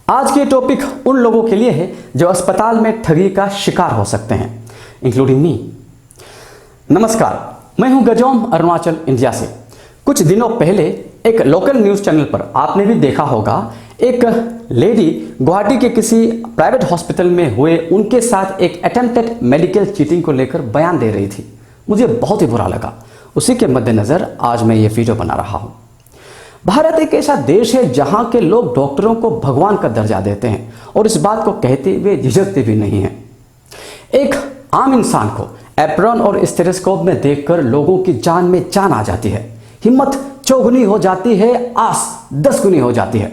आज के टॉपिक उन लोगों के लिए है जो अस्पताल में ठगी का शिकार हो सकते हैं, इंक्लूडिंग मी। नमस्कार, मैं हूं गजोम, अरुणाचल, इंडिया से। कुछ दिनों पहले एक लोकल न्यूज़ चैनल पर आपने भी देखा होगा, एक लेडी गुवाहाटी के किसी प्राइवेट हॉस्पिटल में हुए उनके साथ एक अटेम्प्टेड मेडिकल चीटिंग को लेकर बयान दे रही थी। मुझे बहुत ही बुरा लगा। उसी के मद्देनज़र आज मैं ये वीडियो बना रहा हूँ। भारत एक ऐसा देश है जहाँ के लोग डॉक्टरों को भगवान का दर्जा देते हैं और इस बात को कहते हुए झिझकते भी नहीं हैं। एक आम इंसान को एप्रॉन और स्टेथोस्कोप में देखकर लोगों की जान में जान आ जाती है, हिम्मत चौगुनी हो जाती है, आस 10 गुनी हो जाती है।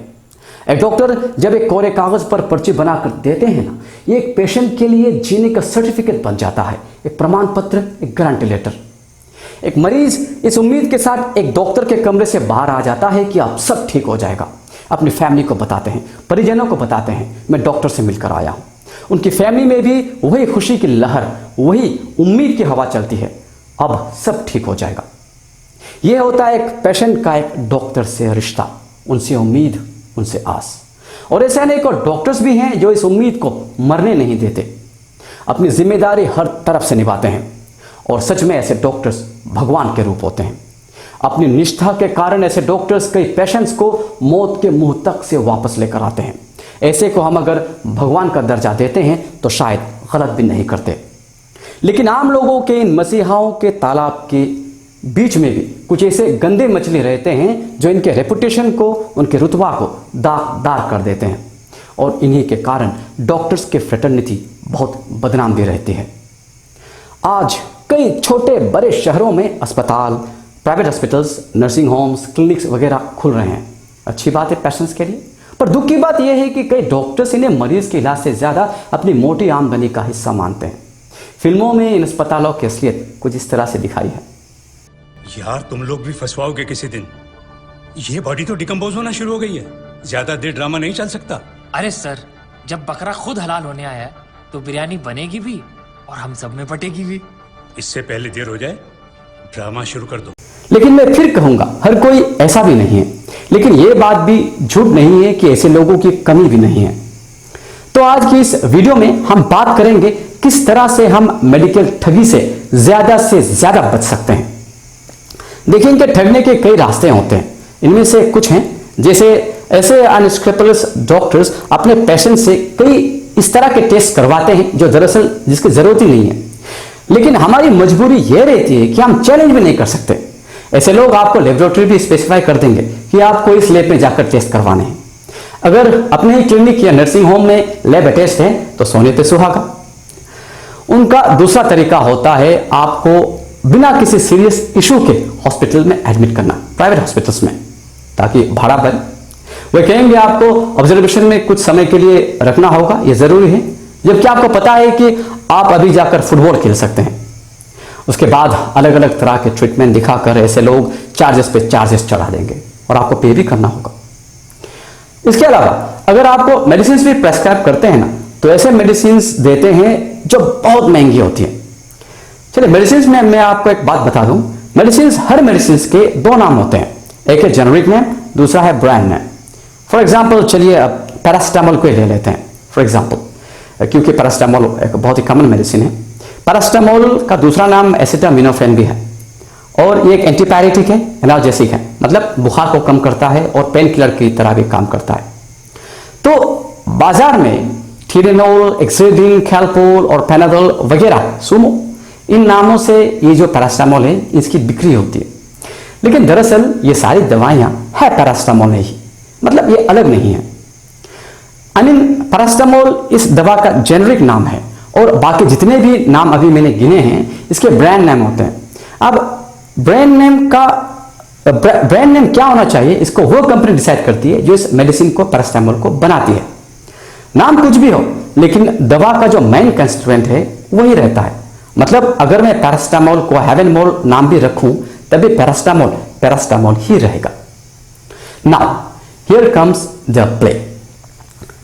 एक डॉक्टर जब एक कोरे कागज पर पर्ची बनाकर देते हैं ना, ये एक पेशेंट के लिए जीने का सर्टिफिकेट बन जाता है, एक प्रमाण पत्र, एक गारंटी लेटर। एक मरीज इस उम्मीद के साथ एक डॉक्टर के कमरे से बाहर आ जाता है कि अब सब ठीक हो जाएगा। अपनी फैमिली को बताते हैं, परिजनों को बताते हैं, मैं डॉक्टर से मिलकर आया हूँ। उनकी फैमिली में भी वही खुशी की लहर, वही उम्मीद की हवा चलती है, अब सब ठीक हो जाएगा। यह होता है एक पेशेंट का एक डॉक्टर से रिश्ता, उनसे उम्मीद, उनसे आस। और ऐसे अनेक डॉक्टर्स भी हैं जो इस उम्मीद को मरने नहीं देते, अपनी जिम्मेदारी हर तरफ से निभाते हैं। और सच में ऐसे डॉक्टर्स भगवान के रूप होते हैं। अपनी निष्ठा के कारण ऐसे डॉक्टर्स कई पेशेंट्स को मौत के मुंह तक से वापस लेकर आते हैं। ऐसे को हम अगर भगवान का दर्जा देते हैं तो शायद गलत भी नहीं करते। लेकिन आम लोगों के इन मसीहाओं के तालाब के बीच में भी कुछ ऐसे गंदे मछली रहते हैं जो इनके रेपुटेशन को, उनके रुतबा को दागदार कर देते हैं। और इन्हीं के कारण डॉक्टर्स के फ्रेटर्निटी बहुत बदनाम भी रहती है। आज कई छोटे बड़े शहरों में अस्पताल, private hospitals, nursing homes, clinics वगैरह खुल रहे हैं। अच्छी बात है पेशेंट्स के लिए, पर दुख की बात यह है कि कई डॉक्टर्स इन्हें मरीज के इलाज से ज़्यादा अपनी मोटी आमदनी का हिस्सा मानते हैं। फिल्मों में इन अस्पतालों की असलियत कुछ इस तरह से दिखाई है। यार तुम लोग भी फंसवाओगे किसी दिन। ये बॉडी तो डिकम्पोज होना शुरू हो गई है, ज्यादा देर ड्रामा नहीं चल सकता। अरे सर, जब बकरा खुद हलाल होने आया है तो बिरयानी बनेगी भी और हम सब में बटेगी भी। इससे पहले देर हो जाए, ड्रामा शुरू कर दो। लेकिन मैं फिर कहूंगा, हर कोई ऐसा भी नहीं है, लेकिन यह बात भी झूठ नहीं है कि ऐसे लोगों की कमी भी नहीं है। तो आज की इस वीडियो में हम बात करेंगे किस तरह से हम मेडिकल ठगी से ज्यादा बच सकते हैं। देखेंगे ठगने के कई रास्ते होते हैं। इनमें से कुछ हैं, जैसे ऐसे अनस्क्रूपुलस डॉक्टर्स अपने पेशेंट से कई इस तरह के टेस्ट करवाते हैं जो दरअसल जिसकी जरूरत ही नहीं है, लेकिन हमारी मजबूरी यह रहती है कि हम चैलेंज भी नहीं कर सकते। ऐसे लोग आपको लेबोरेटरी भी स्पेसिफाई कर देंगे कि आपको इस लैब में जाकर टेस्ट करवाने हैं। अगर अपने ही क्लिनिक या नर्सिंग होम में लैब अटैच्ड है तो सोने पे सुहागा। उनका दूसरा तरीका होता है आपको बिना किसी सीरियस इशू के हॉस्पिटल में एडमिट करना, प्राइवेट हॉस्पिटल्स में, ताकि भाड़ा बने। वे कहेंगे आपको ऑब्जर्वेशन में कुछ समय के लिए रखना होगा, यह जरूरी है, जबकि आपको पता है कि आप अभी जाकर फुटबॉल खेल सकते हैं। उसके बाद अलग अलग तरह के ट्रीटमेंट दिखाकर ऐसे लोग चार्जेस पे चार्जेस चढ़ा देंगे और आपको पे भी करना होगा। इसके अलावा अगर आपको मेडिसिन भी प्रेस्क्राइब करते हैं ना, तो ऐसे मेडिसिन देते हैं जो बहुत महंगी होती है। चलिए, मेडिसिन में मैं आपको एक बात बता दूं, मेडिसिन, हर मेडिसिन के 2 नाम होते हैं, एक है जेनरिक नेम, दूसरा है ब्रांड नेम। फॉर एग्जाम्पल, चलिए अब पैरासिटामोल को ले लेते हैं फॉर एग्जाम्पल, क्योंकि पैरासिटामोल एक बहुत ही कॉमन मेडिसिन है। पैरासिटामोल का दूसरा नाम एसिटामिनोफेन भी है और ये एक एंटीपायरेटिक है, एनाल्जेसिक है, मतलब बुखार को कम करता है और पेन किलर की तरह भी काम करता है। तो बाजार में थिलेनोल, एक्सेडिन, कैलपोल और पेनाडोल वगैरह, सुमो, इन नामों से ये जो पैरासिटामोल है इसकी बिक्री होती है। लेकिन दरअसल ये सारी दवाइयाँ है पैरासिटामोल नहीं, मतलब ये अलग नहीं है। पैरासिटामोल इस दवा का जेनरिक नाम है और बाकी जितने भी नाम अभी मैंने गिने हैं इसके ब्रांड नेम होते हैं। अब ब्रांड नेम क्या होना चाहिए, इसको वो कंपनी डिसाइड करती है जो इस मेडिसिन को, पैरासिटामोल को बनाती है। नाम कुछ भी हो, लेकिन दवा का जो मेन कंस्टिट्यूएंट है वही रहता है। मतलब अगर मैं पैरासिटामोल को हेवेनमोल नाम भी रखूं तभी पैरासिटामोल ही रहेगा। Now here comes the play.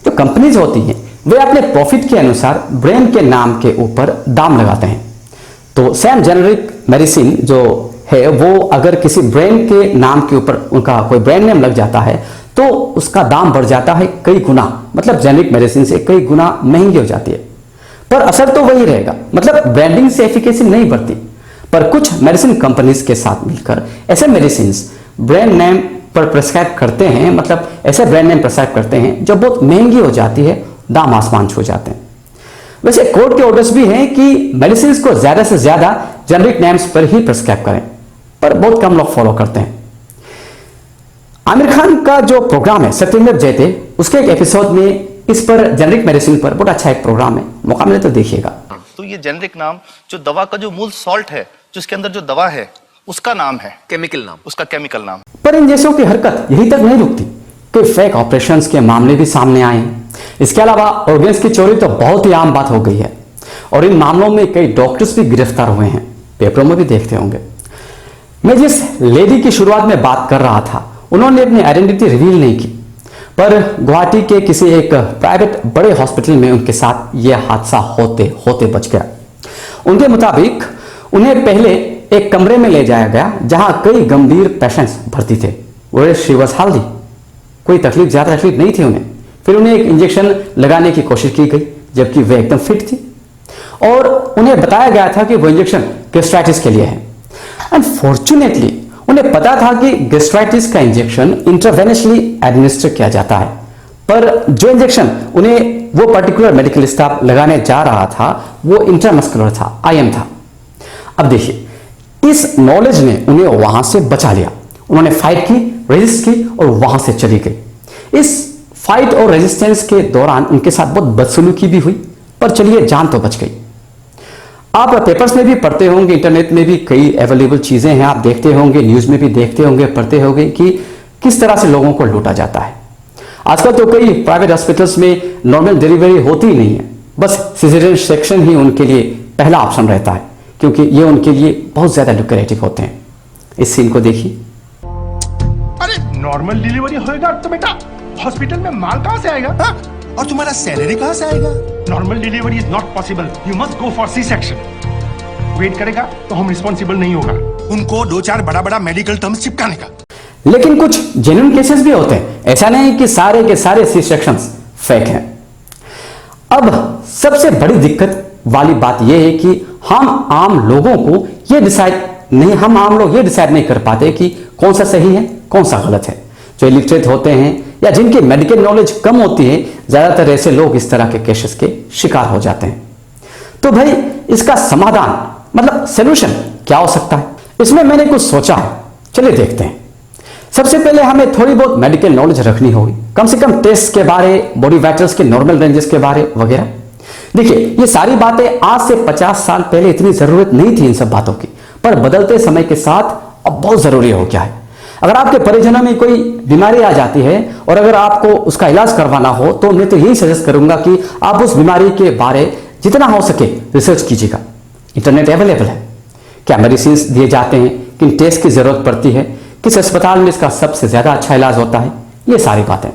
जो कंपनीज होती हैं वे अपने प्रॉफिट के अनुसार ब्रांड के नाम के ऊपर दाम लगाते हैं। तो सेम जेनरिक मेडिसिन जो है वो अगर किसी ब्रांड के नाम के ऊपर उनका कोई ब्रांड नेम लग जाता है तो उसका दाम बढ़ जाता है कई गुना, मतलब जेनेरिक मेडिसिन से कई गुना महंगी हो जाती है। पर असर तो वही रहेगा, मतलब ब्रांडिंग से एफिकेसी नहीं बढ़ती। पर कुछ मेडिसिन कंपनीज के साथ मिलकर ऐसे मेडिसिन ब्रांड नेम पर प्रिस्क्राइब करते हैं, मतलब ऐसे ब्रांड नेम प्रिस्क्राइब करते हैं जो बहुत महंगी हो जाती है, दाम आसमान छू जाते हैं। वैसे कोर्ट के ऑर्डर्स भी हैं कि मेडिसिन को ज्यादा से ज्यादा जेनेरिक नेम्स पर ही प्रिस्क्राइब करें, पर बहुत कम लोग फॉलो करते हैं। आमिर खान का जो प्रोग्राम है सत्येंद्र जयते, उसके एक एपिसोड में इस पर जेनेरिक मेडिसिन पर बहुत अच्छा एक प्रोग्राम है, मौका मिले तो देखिएगा। तो ये जेनेरिक नाम जो दवा का जो मूल सॉल्ट है, जो इसके अंदर जो दवा है उसका नाम है, केमिकल नाम, उसका केमिकल नाम। पर इन जैसों की हरकत यही तक नहीं रुकती, कई फेक ऑपरेशंस के मामले भी सामने आए हैं। इसके अलावा ऑर्गन्स की चोरी तो बहुत ही आम बात हो गई है और इन मामलों में कई डॉक्टर्स भी गिरफ्तार हुए हैं, पेपरों में भी देखते होंगे। मैं जिस लेडी की शुरुआत में बात कर रहा था, उन्होंने अपनी आइडेंटिटी रिवील नहीं की, पर गुवाहाटी के किसी एक प्राइवेट बड़े हॉस्पिटल में उनके साथ यह हादसा होते होते बच गया। उनके मुताबिक उन्हें पहले एक कमरे में ले जाया गया जहां कई गंभीर पेशेंट्स भर्ती थे। वो शी वाज हेल्दी, कोई ज्यादा तकलीफ नहीं थी उन्हें। फिर उन्हें एक इंजेक्शन लगाने की कोशिश की गई जबकि वे एकदम फिट थी और उन्हें बताया गया था कि वो इंजेक्शन गैस्ट्राइटिस के लिए है। अनफॉर्चुनेटली उन्हें पता था कि गैस्ट्राइटिस का इंजेक्शन इंट्रावेनसली एडमिनिस्टर किया जाता है, पर जो इंजेक्शन उन्हें वो पर्टिकुलर मेडिकल स्टाफ लगाने जा रहा था वो इंट्रामस्कुलर था, आईएम था। अब देखिए, इस नॉलेज ने उन्हें वहां से बचा लिया। उन्होंने फाइट की, रेजिस्ट की और वहां से चली गई। इस फाइट और रेजिस्टेंस के दौरान उनके साथ बहुत बदसलूकी भी हुई, पर चलिए जान तो बच गई। आप पेपर्स में भी पढ़ते होंगे, इंटरनेट में भी कई अवेलेबल चीजें हैं, आप देखते होंगे, न्यूज में भी देखते होंगे, पढ़ते होंगे कि किस तरह से लोगों को लूटा जाता है। आजकल तो कई प्राइवेट हॉस्पिटल्स में नॉर्मल डिलीवरी होती ही नहीं है, बस सिजेरियन सेक्शन ही उनके लिए पहला ऑप्शन रहता है, क्योंकि ये उनके लिए बहुत ज्यादा लुक्रेटिव होते हैं। इस सीन को देखिए। अरे नॉर्मल डिलीवरी होएगा तो बेटा हॉस्पिटल में माल कहां से आएगा? हा? और तुम्हारा सैलरी कहां से आएगा? Normal delivery is not possible, you must go for C section. Wait करेगा तो हम रिस्पॉन्सिबल नहीं होगा, उनको 2-4 बड़ा मेडिकल टर्म्स चिपकाने का। लेकिन कुछ जेन्युइन केसेस भी होते हैं, ऐसा नहीं कि सारे के सारे सी सेक्शंस फेक हैं। अब सबसे बड़ी दिक्कत वाली बात यह है कि हम आम लोग ये डिसाइड नहीं कर पाते कि कौन सा सही है, कौन सा गलत है। जो इलिटरेट होते हैं या जिनकी मेडिकल नॉलेज कम होती है, ज्यादातर ऐसे लोग इस तरह के केसेस के शिकार हो जाते हैं। तो भाई इसका समाधान, मतलब सॉल्यूशन क्या हो सकता है? इसमें मैंने कुछ सोचा है, चलिए देखते हैं। सबसे पहले हमें थोड़ी बहुत मेडिकल नॉलेज रखनी होगी, कम से कम टेस्ट के बारे, बॉडी वाइटल्स के नॉर्मल रेंजेस के बारे वगैरह। देखिए, ये सारी बातें आज से 50 साल पहले इतनी जरूरत नहीं थी इन सब बातों की, पर बदलते समय के साथ अब बहुत जरूरी हो गया है। अगर आपके परिजनों में कोई बीमारी आ जाती है और अगर आपको उसका इलाज करवाना हो, तो मैं तो यही सजेस्ट करूंगा कि आप उस बीमारी के बारे जितना हो सके रिसर्च कीजिएगा। इंटरनेट अवेलेबल है, क्या मेडिसिन दिए जाते हैं, किन टेस्ट की जरूरत पड़ती है, किस अस्पताल में इसका सबसे ज्यादा अच्छा इलाज होता है, ये सारी बातें।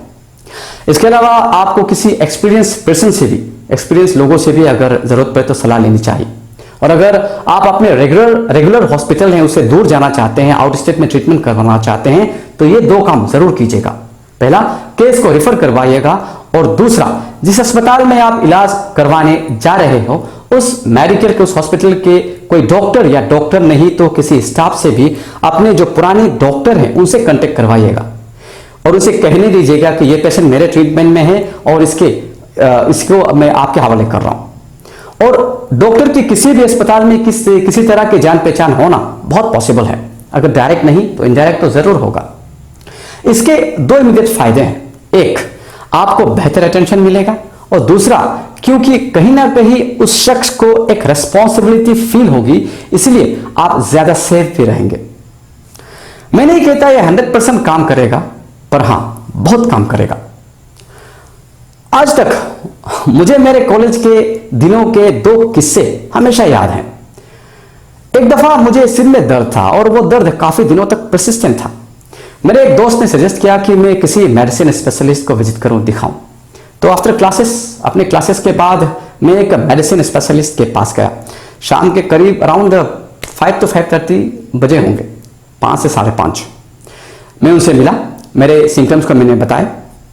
इसके अलावा आपको किसी एक्सपीरियंस पर्सन से भी, एक्सपीरियंस लोगों से भी अगर जरूरत पड़े तो सलाह लेनी चाहिए। और अगर आप अपने रेगुलर हॉस्पिटल हैं उससे दूर जाना चाहते हैं, आउट स्टेट में ट्रीटमेंट करवाना चाहते हैं, तो ये 2 काम जरूर कीजिएगा। पहला, केस को रेफर करवाइएगा और दूसरा, जिस अस्पताल में आप इलाज करवाने जा रहे हो उस मेडिकल के, उस हॉस्पिटल के कोई डॉक्टर या डॉक्टर नहीं तो किसी स्टाफ से भी अपने जो पुराने डॉक्टर हैं उनसे कांटेक्ट करवाइएगा और उसे कहने दीजिएगा कि ये पेशेंट मेरे ट्रीटमेंट में है और इसको मैं आपके हवाले कर रहा हूं। और डॉक्टर की किसी भी अस्पताल में किसी तरह की जान पहचान होना बहुत पॉसिबल है, अगर डायरेक्ट नहीं तो इनडायरेक्ट तो जरूर होगा। इसके 2 इमीडिएट फायदे हैं। एक, आपको बेहतर अटेंशन मिलेगा और दूसरा, क्योंकि कहीं ना कहीं उस शख्स को एक रेस्पॉन्सिबिलिटी फील होगी, इसलिए आप ज्यादा सेफ भी रहेंगे। मैं नहीं कहता यह 100% काम करेगा, पर हां बहुत काम करेगा। आज तक मुझे मेरे कॉलेज के दिनों के 2 किस्से हमेशा याद हैं। एक दफा मुझे सिर में दर्द था और वो दर्द काफी दिनों तक परसिस्टेंट था। मेरे एक दोस्त ने सजेस्ट किया कि मैं किसी मेडिसिन स्पेशलिस्ट को विजिट करूं, दिखाऊं। तो आफ्टर क्लासेस, अपने क्लासेस के बाद मैं एक मेडिसिन स्पेशलिस्ट के पास गया। शाम के करीब अराउंड 5 to 5:30 बजे होंगे, 5 से 5:30। मैं उनसे मिला, मेरे सिम्टम्स को मैंने बताए।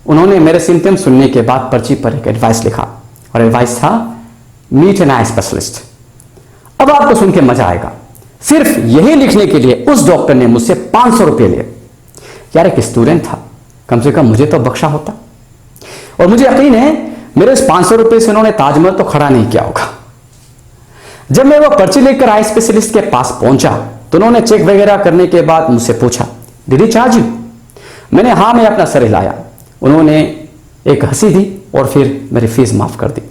उन्होंने मेरे सिम्टम्स सुनने के बाद पर्ची पर एक एडवाइस लिखा और एडवाइस था मीट एन आई स्पेशलिस्ट। अब आपको सुन के मजा आएगा। सिर्फ यही लिखने के लिए उस डॉक्टर ने मुझसे 500 रुपये लिए। यार एक स्टूडेंट था, कम से कम मुझे तो बख्शा होता। और मुझे यकीन है मेरे इस 500 रुपये से उन्होंने ताजमहल तो खड़ा नहीं किया होगा। जब मैं वो पर्ची लेकर आई स्पेशलिस्ट के पास पहुंचा तो उन्होंने चेक वगैरह करने के बाद मुझसे पूछा, डिड ही चार्ज यू? मैंने हाँ में अपना सर हिलाया। उन्होंने एक हंसी दी और फिर मेरी फीस माफ कर दी।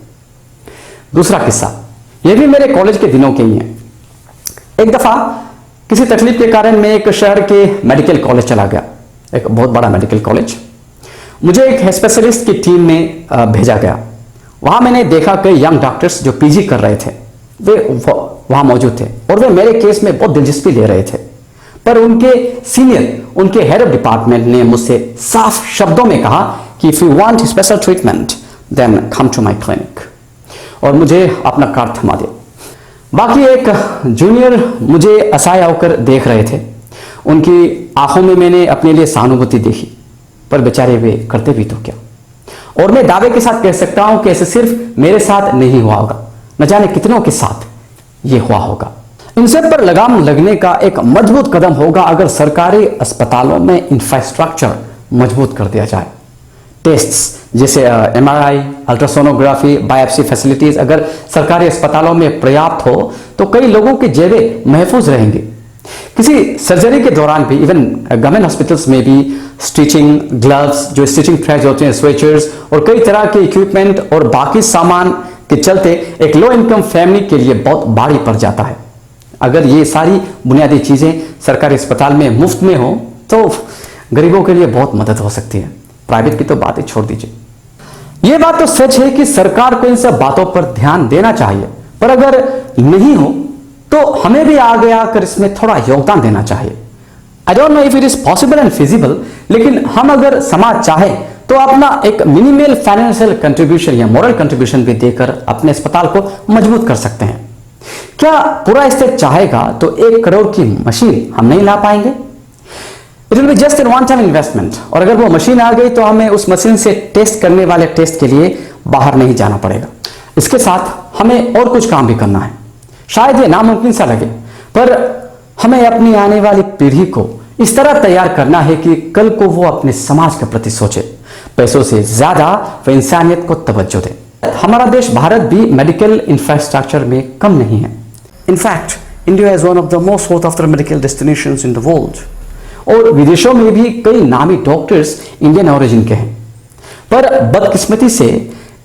दूसरा किस्सा, यह भी मेरे कॉलेज के दिनों के ही है। एक दफा किसी तकलीफ के कारण मैं एक शहर के मेडिकल कॉलेज चला गया, एक बहुत बड़ा मेडिकल कॉलेज। मुझे एक स्पेशलिस्ट की टीम में भेजा गया। वहां मैंने देखा कई यंग डॉक्टर्स जो पीजी कर रहे थे, वे वहां मौजूद थे और वे मेरे केस में बहुत दिलचस्पी ले रहे थे। पर उनके सीनियर, उनके हेड ऑफ डिपार्टमेंट ने मुझसे साफ शब्दों में कहा कि if you want special treatment then come to my clinic, और मुझे अपना कार्ड थमा दिया। बाकी एक जूनियर मुझे असहाय होकर देख रहे थे। उनकी आंखों में मैंने अपने लिए सहानुभूति देखी, पर बेचारे वे करते भी तो क्या। और मैं दावे के साथ कह सकता हूं कि ऐसे सिर्फ मेरे साथ नहीं हुआ होगा, न जाने कितनों के साथ ये हुआ होगा। इन सब पर लगाम लगने का एक मजबूत कदम होगा अगर सरकारी अस्पतालों में इंफ्रास्ट्रक्चर मजबूत कर दिया जाए। टेस्ट्स जैसे MRI, अल्ट्रासोनोग्राफी, बायोप्सी फैसिलिटीज अगर सरकारी अस्पतालों में पर्याप्त हो तो कई लोगों की जेबें महफूज रहेंगी। किसी सर्जरी के दौरान भी इवन गवर्नमेंट हॉस्पिटल्स में भी स्टिचिंग ग्लव्स, जो स्टिचिंग थ्रेड्स होते हैं, स्वेचर्स और कई तरह के इक्विपमेंट और बाकी सामान के चलते एक लो इनकम फैमिली के लिए बहुत भारी पड़ जाता है। अगर ये सारी बुनियादी चीजें सरकारी अस्पताल में मुफ्त में हो तो गरीबों के लिए बहुत मदद हो सकती है। प्राइवेट की तो बात ही छोड़ दीजिए। यह बात तो सच है कि सरकार को इन सब बातों पर ध्यान देना चाहिए, पर अगर नहीं हो तो हमें भी आगे आकर इसमें थोड़ा योगदान देना चाहिए। I don't know if it is possible and feasible, लेकिन हम अगर समाज चाहे तो अपना एक मिनिमल फाइनेंशियल कंट्रीब्यूशन या मॉरल कंट्रीब्यूशन भी देकर अपने अस्पताल को मजबूत कर सकते हैं। क्या पूरा स्टेट चाहेगा तो 1 करोड़ की मशीन हम नहीं ला पाएंगे? It will be just an one time investment, और अगर वो मशीन आ गई तो हमें उस मशीन से टेस्ट करने वाले टेस्ट के लिए बाहर नहीं जाना पड़ेगा। इसके साथ हमें और कुछ काम भी करना है। शायद ये नामुमकिन सा लगे, पर हमें अपनी आने वाली पीढ़ी को इस तरह तैयार करना है कि कल को वो अपने समाज के प्रति सोचे, पैसों से ज्यादा वो इंसानियत को तवज्जो दे। हमारा देश भारत भी मेडिकल इंफ्रास्ट्रक्चर में कम नहीं है। In fact India is one of the most south after medical destinations in the world, और विदेशों में भी कई नामी डॉक्टर्स इंडियन ओरिजिन के हैं। पर बदकिस्मती से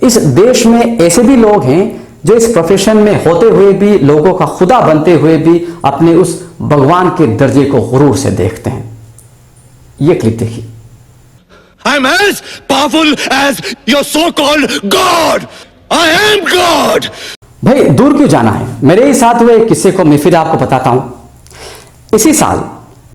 इस देश में ऐसे भी लोग हैं जो इस प्रोफेशन में होते हुए भी, लोगों का खुदा बनते हुए भी अपने उस भगवान के दर्जे को गुरूर से देखते हैं। ये क्लिप देखिए। I am as powerful as your so-called God. I am God. भाई दूर क्यों जाना है, मेरे ही साथ हुए एक किस्से को मैं फिर आपको बताता हूं। इसी साल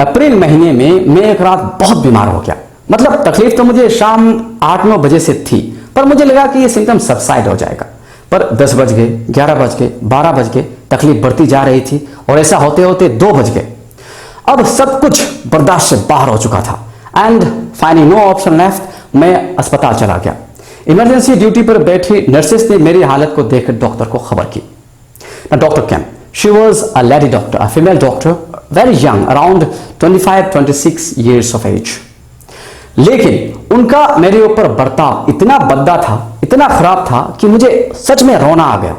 अप्रैल महीने में मैं एक रात बहुत बीमार हो गया। मतलब तकलीफ तो मुझे शाम 8-9 बजे से थी, पर मुझे लगा कि ये सिम्टम सबसाइड हो जाएगा। पर 10 बज गए, 11 बज गए, 12 बज गए, तकलीफ बढ़ती जा रही थी और ऐसा होते होते 2 बज गए। अब सब कुछ बर्दाश्त से बाहर हो चुका था and finally no option left. मैं अस्पताल चला गया। इमरजेंसी ड्यूटी पर बैठी नर्सेस ने मेरी हालत को देखकर डॉक्टर को खबर की। Doctor came, she was a lady doctor, a female doctor, very young, around 25-26 years of age। लेकिन उनका मेरे ऊपर बर्ताव इतना भद्दा था, इतना खराब था कि मुझे सच में रोना आ गया।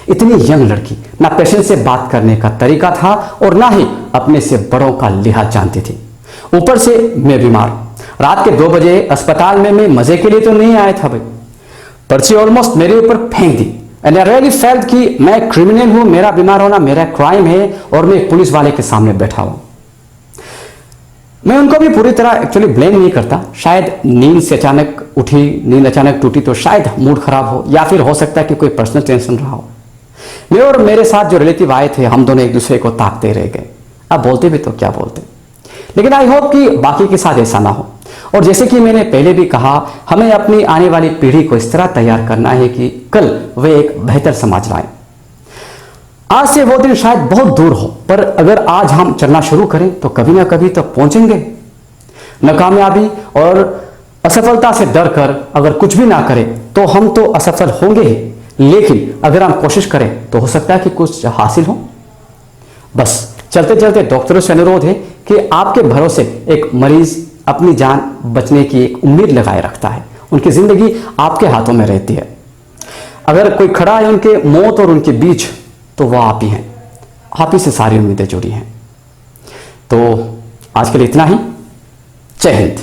इतनी यंग लड़की, ना पेशेंट से बात करने का तरीका था और ना ही अपने से बड़ों का लिहाज जानती थी। ऊपर से मैं बीमार, रात के 2 बजे अस्पताल में मैं मजे के लिए तो नहीं आया था भाई। पर्ची ऑलमोस्ट मेरे ऊपर फेंक दी एंड आई रियली फेल्ट कि मैं क्रिमिनल हूं, मेरा बीमार होना मेरा क्राइम है और मैं एक पुलिस वाले के सामने बैठा हूं। मैं उनको भी पूरी तरह एक्चुअली ब्लेम नहीं करता। शायद नींद से अचानक उठी, नींद अचानक टूटी तो शायद मूड खराब हो, या फिर हो सकता है कि कोई पर्सनल टेंशन रहा हो। मैं और मेरे साथ जो रिलेटिव आए थे, हम दोनों एक दूसरे को ताकते रह गए। अब बोलते भी तो क्या बोलते, लेकिन आई होप कि बाकी के साथ ऐसा ना हो। और जैसे कि मैंने पहले भी कहा, हमें अपनी आने वाली पीढ़ी को इस तरह तैयार करना है कि कल वे एक बेहतर समाज लाएं। आज से वो दिन शायद बहुत दूर हो, पर अगर आज हम चलना शुरू करें तो कभी ना कभी तो पहुंचेंगे। नाकामयाबी और असफलता से डर कर अगर कुछ भी ना करें तो हम तो असफल होंगे ही, लेकिन अगर हम कोशिश करें तो हो सकता है कि कुछ हासिल हो। बस चलते चलते डॉक्टरों से अनुरोध है कि आपके भरोसे एक मरीज अपनी जान बचने की एक उम्मीद लगाए रखता है। उनकी जिंदगी आपके हाथों में रहती है। अगर कोई खड़ा है उनके मौत और उनके बीच तो वह आप ही हैं। आप ही से सारी उम्मीदें जुड़ी हैं। तो आज के लिए इतना ही। जय हिंद।